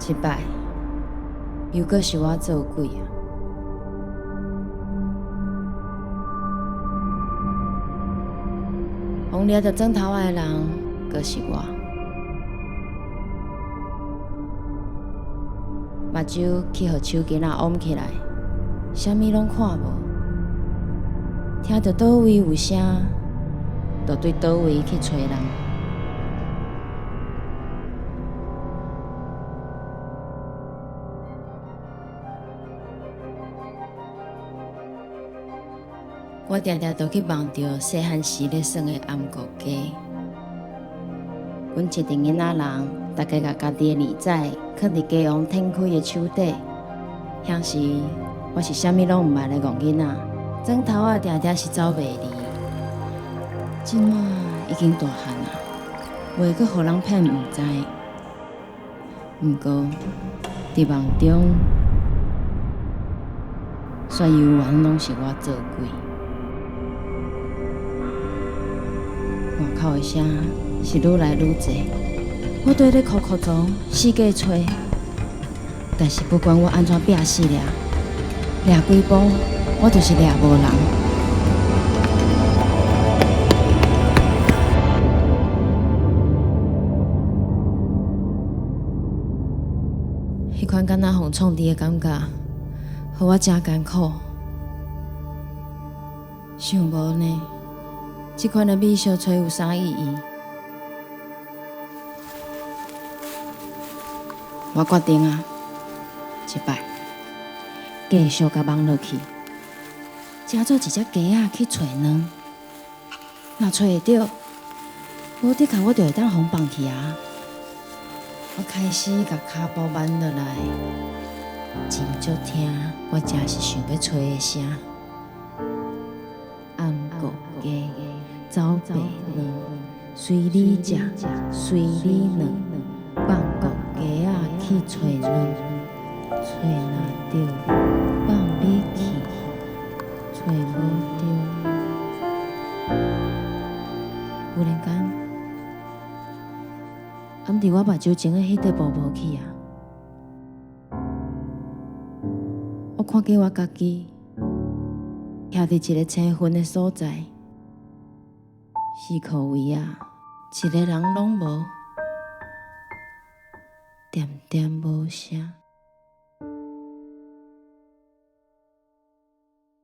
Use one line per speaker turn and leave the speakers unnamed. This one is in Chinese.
即摆又搁是我做鬼啊！红掠着砖头仔的人，搁是我。目睭去互手巾仔掩起来，啥物拢看无。听到倒位有声，就对倒位去找人。我定定就去梦到细汉时咧耍的暗角鸡。阮一群囡仔人，大家甲家己的理财放伫家王展开的手底。遐时我是啥物拢毋捌的戆囡仔，砖头仔定定是走袂离。即马已经大汉啊，袂阁互人骗毋知。毋过伫梦中，全游园拢是我做鬼。外口的声是愈来愈济，我对咧哭哭中四界找，但是不管我安怎拼死掠几步，我就是掠无人。迄款敢若互创治的感觉，互我真艰苦。想无呢？即款的美小吹有啥意义？我决定啊，即摆继续甲网落去，假做一只鸡仔去找卵。若找会到，无得靠我就会当互放去啊！我开始甲骹步慢落来，真足听，我真是想要找的声。暗角鸡。走白卵，随你食，随你卵，放国鸡仔去找卵，找若着，放你去，找无着。忽然间，暗伫我目睭前的迄块布无去啊！我看见我家己徛伫一个青云的所在。四khu位啊，一个人拢无，点点无声。